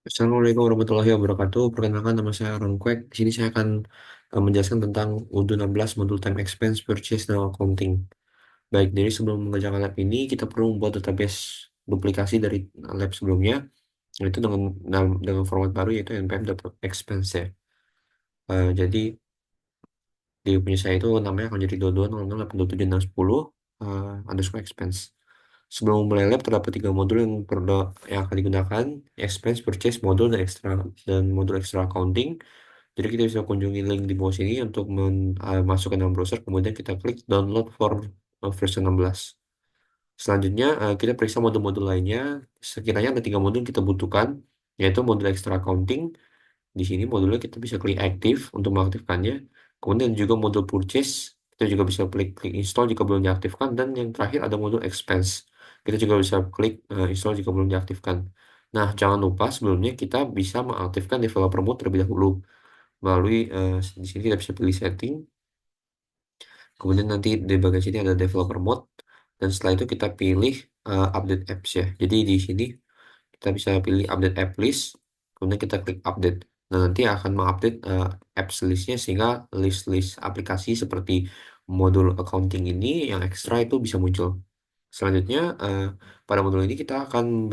Assalamualaikum warahmatullahi wabarakatuh. Perkenalkan nama saya Aaron Kwek. Di sini saya akan menjelaskan tentang UDU 16 modul Time Expense Purchase dan Accounting. Baik, jadi sebelum mengerjakan lab ini kita perlu membuat database duplikasi dari lab sebelumnya, yaitu dengan format baru yaitu npm data expense ya. Jadi di punya saya itu namanya akan jadi 22008610 underscore expense. Sebelum mulai lab terdapat tiga modul yang akan digunakan: expense, purchase, modul dan modul extra accounting. Jadi kita bisa kunjungi link di bawah sini untuk masuk ke dalam browser, kemudian kita klik download for version 16. Selanjutnya kita periksa modul-modul lainnya. Sekiranya ada tiga modul yang kita butuhkan, yaitu modul extra accounting. Di sini modulnya kita bisa klik aktif untuk mengaktifkannya. Kemudian juga modul purchase, kita juga bisa klik install jika belum diaktifkan. Dan yang terakhir ada modul expense. Kita juga bisa klik install jika belum diaktifkan. Nah, jangan lupa sebelumnya kita bisa mengaktifkan developer mode terlebih dahulu melalui di sini kita bisa pilih setting, kemudian nanti di bagian sini ada developer mode, dan setelah itu kita pilih update apps ya. Jadi di sini kita bisa pilih update app list, kemudian kita klik update. Nah, nanti akan mengupdate apps listnya sehingga list-list aplikasi seperti modul accounting ini yang ekstra itu bisa muncul. Selanjutnya, pada modul ini kita akan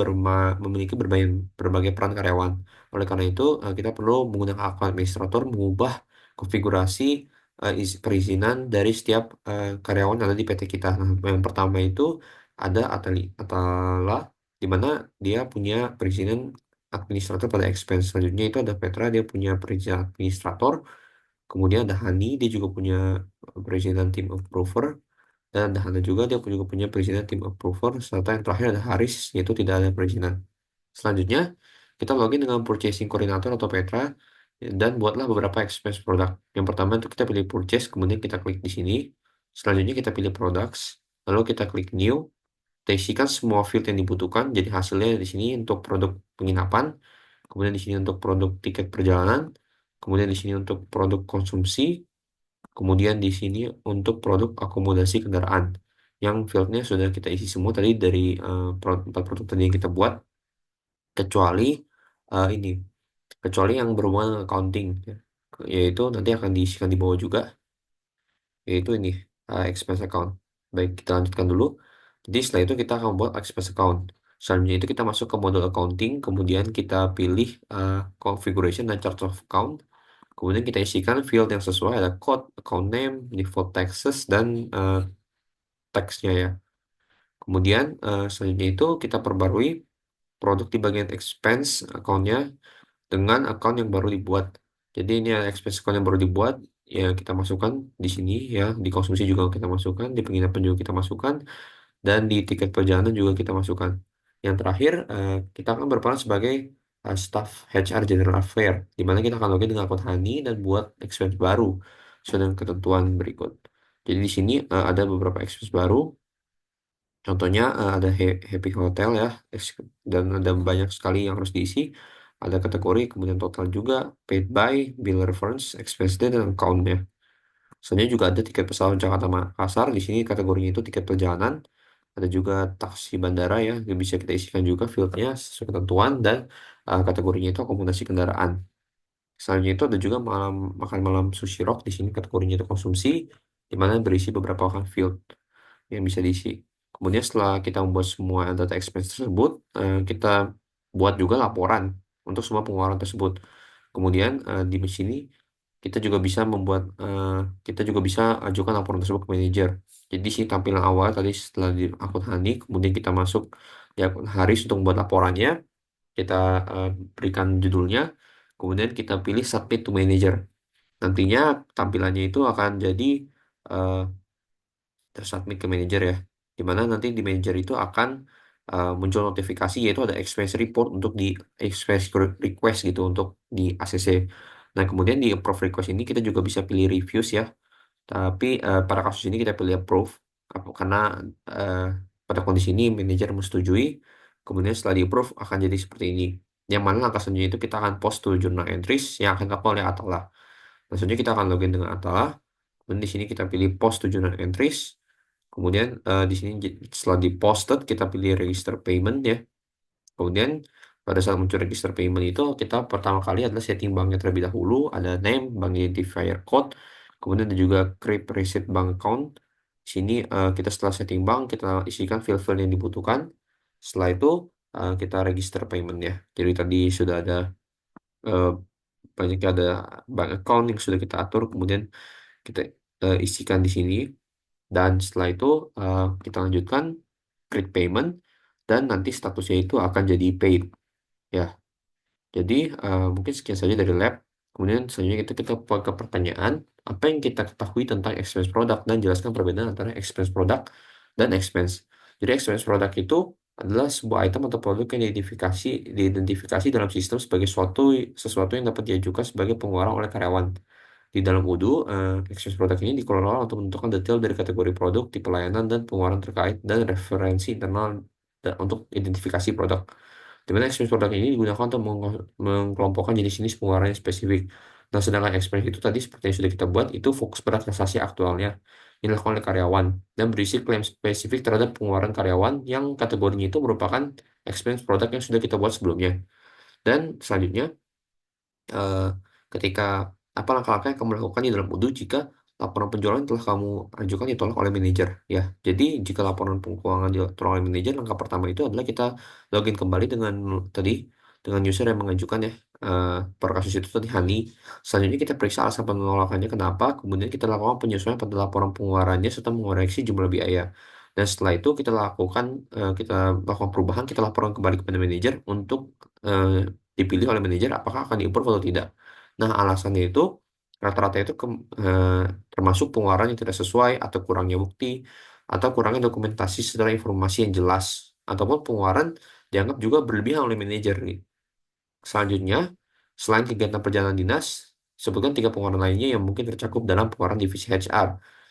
memiliki berbagai peran karyawan. Oleh karena itu, kita perlu menggunakan akun administrator mengubah konfigurasi perizinan dari setiap karyawan yang ada di PT kita. Nah, yang pertama itu ada Atala, di mana dia punya perizinan administrator pada expense. Selanjutnya itu ada Petra, dia punya perizinan administrator. Kemudian ada Hani, dia juga punya perizinan team approver. Dan ada Hana juga, dia juga punya perizinan tim approver. Serta yang terakhir ada Haris, yaitu tidak ada perizinan. Selanjutnya, kita login dengan purchasing coordinator atau Petra, dan buatlah beberapa expense product. Yang pertama itu kita pilih purchase, kemudian kita klik di sini. Selanjutnya kita pilih products, lalu kita klik new. Kita isikan semua field yang dibutuhkan. Jadi hasilnya di sini untuk produk penginapan, kemudian di sini untuk produk tiket perjalanan, kemudian di sini untuk produk konsumsi, kemudian di sini untuk produk akomodasi kendaraan, yang fieldnya sudah kita isi semua tadi dari empat produk tadi yang kita buat, kecuali ini, kecuali yang berhubungan dengan accounting, ya. Yaitu nanti akan diisikan di bawah juga, yaitu ini expense account. Baik, kita lanjutkan dulu. Jadi setelah itu kita akan buat expense account. Selanjutnya itu kita masuk ke modul accounting, kemudian kita pilih configuration dan chart of account. Kemudian kita isikan field yang sesuai, ada code, account name, default taxes, dan teksnya ya. Kemudian selanjutnya itu kita perbarui produk di bagian expense account-nya dengan account yang baru dibuat. Jadi ini ada expense account yang baru dibuat, ya kita masukkan di sini ya, di konsumsi juga kita masukkan, di penginapan juga kita masukkan, dan di tiket perjalanan juga kita masukkan. Yang terakhir, kita akan berperan sebagai staff HR General Affair, di mana kita akan login dengan akun Hani dan buat expense baru sesuai dengan ketentuan berikut. Jadi di sini ada beberapa expense baru. Contohnya ada Happy Hotel ya, dan ada banyak sekali yang harus diisi. Ada kategori, kemudian total juga, paid by, bill reference, expense date, dan account-nya. Selanjutnya juga ada tiket pesawat Jakarta Makassar. Di sini kategorinya itu tiket perjalanan. Ada juga taksi bandara ya, yang bisa kita isikan juga fieldnya sesuai ketentuan, dan kategorinya itu akomodasi kendaraan. Selanjutnya itu ada juga makan malam sushi rock. Di sini kategorinya itu konsumsi, di mana berisi beberapa field yang bisa diisi. Kemudian setelah kita membuat semua data expense tersebut, kita buat juga laporan untuk semua pengeluaran tersebut. Kemudian di sini kita juga bisa ajukan laporan tersebut ke manajer. Jadi di sini tampilan awal tadi setelah di akun Hani, kemudian kita masuk di akun Haris untuk membuat laporannya. Kita berikan judulnya, kemudian kita pilih submit to manager. Nantinya tampilannya itu akan jadi eh, tersubmit ke manajer ya, dimana nanti di manajer itu akan muncul notifikasi, yaitu ada expense report untuk di expense request gitu untuk di ACC. Nah, kemudian di approve request ini kita juga bisa pilih reviews ya, tapi pada kasus ini kita pilih approve karena eh, pada kondisi ini manajer menyetujui. Kemudian setelah di approve akan jadi seperti ini, yang mana langkah selanjutnya itu kita akan post to journal entries yang akan dilakukan oleh Atala. Nah, selanjutnya kita akan login dengan Atala. Kemudian di sini kita pilih post to journal entries. Kemudian di sini setelah di posted kita pilih register payment ya. Kemudian Pada saat muncul register payment itu, kita pertama kali adalah setting banknya terlebih dahulu, ada name, bank identifier code, kemudian ada juga create reset bank account. Di sini kita setelah setting bank, kita isikan field-field yang dibutuhkan. Setelah itu kita register payment ya. Jadi tadi sudah ada eh, banyak ada bank account yang sudah kita atur, kemudian kita isikan di sini. Dan setelah itu kita lanjutkan create payment dan nanti statusnya itu akan jadi paid ya. Jadi mungkin sekian saja dari lab. Kemudian selanjutnya kita ke pertanyaan, apa yang kita ketahui tentang expense product dan jelaskan perbedaan antara expense product dan expense. Jadi expense product itu adalah sebuah item atau produk yang diidentifikasi dalam sistem sebagai sesuatu yang dapat diajukan sebagai pengeluaran oleh karyawan. Di dalam UDU, expense product ini dikelola untuk menentukan detail dari kategori produk, tipe layanan, dan pengeluaran terkait, dan referensi internal untuk identifikasi produk. Di mana expense product ini digunakan untuk mengkelompokkan jenis-jenis pengeluaran yang spesifik. Nah, sedangkan expense itu tadi seperti yang sudah kita buat, itu fokus pada transaksi aktualnya yang dilakukan oleh karyawan dan berisi klaim spesifik terhadap pengeluaran karyawan yang kategorinya itu merupakan expense product yang sudah kita buat sebelumnya. Dan selanjutnya, eh, ketika apa langkah-langkah yang kamu lakukan di dalam UDU jika laporan penjualan yang telah kamu ajukan ditolak oleh manajer ya. Jadi jika laporan keuangan ditolak oleh manajer, langkah pertama itu adalah kita login kembali dengan tadi dengan user yang mengajukan ya. Per kasus itu tadi Hani. Selanjutnya kita periksa alasan penolakannya kenapa, kemudian kita lakukan penyesuaian pada laporan pengeluarannya serta mengoreksi jumlah biaya. Dan setelah itu kita lakukan perubahan, kita laporkan kembali kepada manajer untuk eh, dipilih oleh manajer apakah akan di-approve atau tidak. Nah, alasannya itu rata-rata itu termasuk pengeluaran yang tidak sesuai atau kurangnya bukti atau kurangnya dokumentasi secara informasi yang jelas ataupun pengeluaran dianggap juga berlebihan oleh manajer nih. Selanjutnya, selain kegiatan perjalanan dinas, sebutkan tiga pengeluaran lainnya yang mungkin tercakup dalam pengeluaran divisi HR.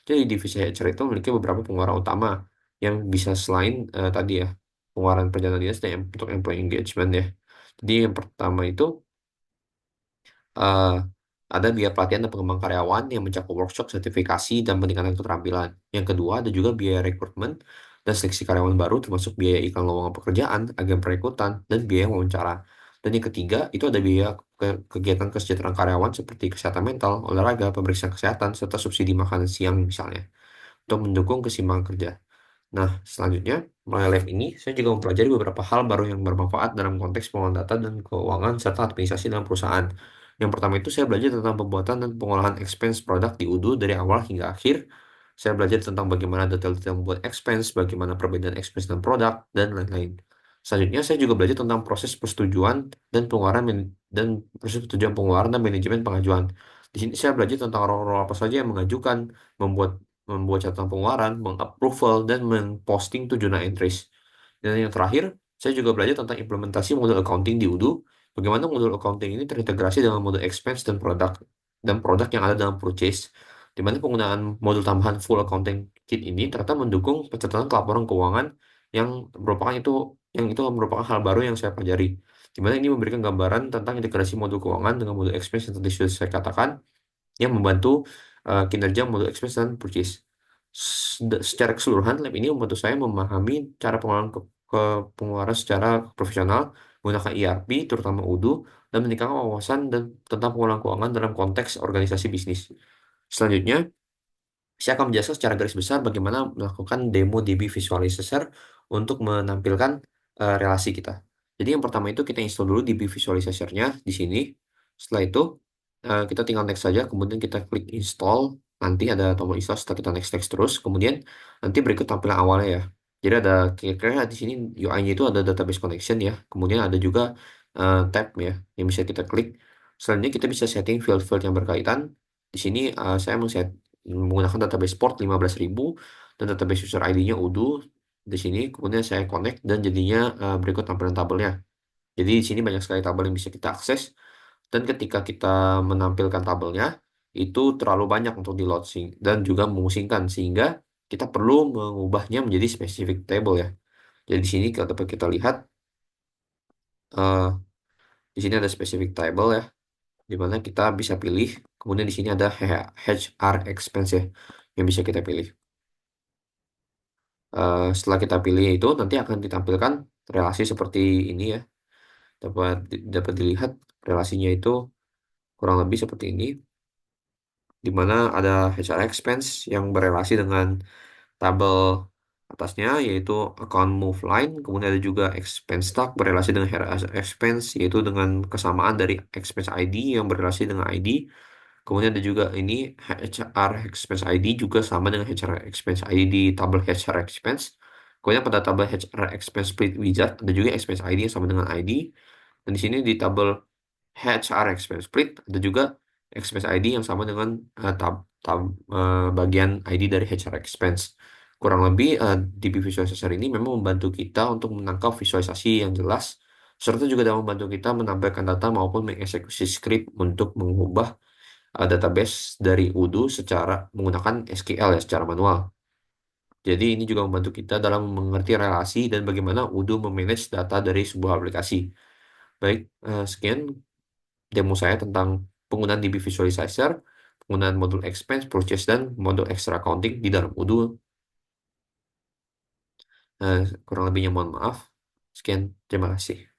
Jadi divisi HR itu memiliki beberapa pengeluaran utama yang bisa selain tadi ya pengeluaran perjalanan dinas dan untuk employee engagement ya. Jadi yang pertama itu eh, ada biaya pelatihan dan pengembangan karyawan yang mencakup workshop, sertifikasi, dan peningkatan keterampilan. Yang kedua, ada juga biaya rekrutmen dan seleksi karyawan baru, termasuk biaya iklan lowongan pekerjaan, agen perekrutan, dan biaya wawancara. Dan yang ketiga, itu ada biaya kegiatan kesejahteraan karyawan seperti kesehatan mental, olahraga, pemeriksaan kesehatan, serta subsidi makan siang misalnya, untuk mendukung keseimbangan kerja. Nah, selanjutnya, melalui lab ini, saya juga mempelajari beberapa hal baru yang bermanfaat dalam konteks pengolahan data dan keuangan serta administrasi dalam perusahaan. Yang pertama itu saya belajar tentang pembuatan dan pengolahan expense produk di UDU dari awal hingga akhir. Saya belajar tentang bagaimana detail-detail membuat expense, bagaimana perbedaan expense dan produk, dan lain-lain. Selanjutnya, saya juga belajar tentang proses persetujuan dan dan proses persetujuan pengeluaran dan manajemen pengajuan. Di sini saya belajar tentang role-role apa saja yang mengajukan, membuat membuat catatan pengeluaran, mengapproval, dan memposting to journal entries. Dan yang terakhir, saya juga belajar tentang implementasi modul accounting di UDU, bagaimana modul accounting ini terintegrasi dengan modul expense dan produk yang ada dalam purchase, di mana penggunaan modul tambahan full accounting kit ini ternyata mendukung pencatatan laporan keuangan yang merupakan itu yang itu merupakan hal baru yang saya pelajari. Di mana ini memberikan gambaran tentang integrasi modul keuangan dengan modul expense yang tadi sudah saya katakan, yang membantu kinerja modul expense dan purchase. Secara keseluruhan, lab ini membantu saya memahami cara pengeluaran secara profesional menggunakan ERP, terutama Udo, dan meningkatkan wawasan tentang pengelolaan keuangan dalam konteks organisasi bisnis. Selanjutnya, saya akan menjelaskan secara garis besar bagaimana melakukan demo DB Visualizer untuk menampilkan relasi kita. Jadi yang pertama itu kita install dulu DB Visualizer-nya di sini. Setelah itu kita tinggal next saja, kemudian kita klik install. Nanti ada tombol install, setelah kita next next terus. Kemudian nanti berikut tampilan awalnya ya. Jadi ada kira-kira di sini UI-nya itu ada database connection ya. Kemudian ada juga tab ya yang bisa kita klik. Selanjutnya kita bisa setting field-field yang berkaitan. Di sini saya menggunakan database port 15.000 dan database user ID-nya udo di sini. Kemudian saya connect dan jadinya berikut tampilan tabelnya. Jadi di sini banyak sekali tabel yang bisa kita akses dan ketika kita menampilkan tabelnya itu terlalu banyak untuk di load dan juga memusingkan sehingga kita perlu mengubahnya menjadi specific table ya. Jadi di sini kalau dapat kita lihat eh, di sini ada specific table ya, di mana kita bisa pilih. Kemudian di sini ada HR expense ya yang bisa kita pilih. Setelah kita pilih itu nanti akan ditampilkan relasi seperti ini ya. dapat dilihat relasinya itu kurang lebih seperti ini, di mana ada HR expense yang berelasi dengan tabel atasnya yaitu account move line, kemudian ada juga expense tag berelasi dengan HR expense yaitu dengan kesamaan dari expense ID yang berelasi dengan ID. Kemudian ada juga ini HR expense ID juga sama dengan HR expense ID di tabel HR expense. Kemudian pada tabel HR expense split wizard ada juga expense ID yang sama dengan ID. Dan di sini di tabel HR expense split ada juga expense ID yang sama dengan bagian ID dari HR expense. Kurang lebih DB Visualizer ini memang membantu kita untuk menangkap visualisasi yang jelas, serta juga dapat membantu kita menampilkan data maupun mengeksekusi script untuk mengubah database dari Odoo secara menggunakan SQL ya, secara manual. Jadi ini juga membantu kita dalam mengerti relasi dan bagaimana Odoo memanage data dari sebuah aplikasi. Baik, sekian demo saya tentang penggunaan DB Visualizer, penggunaan modul expense, purchase, dan modul extra accounting di dalam Odoo. Kurang lebihnya mohon maaf. Sekian, terima kasih.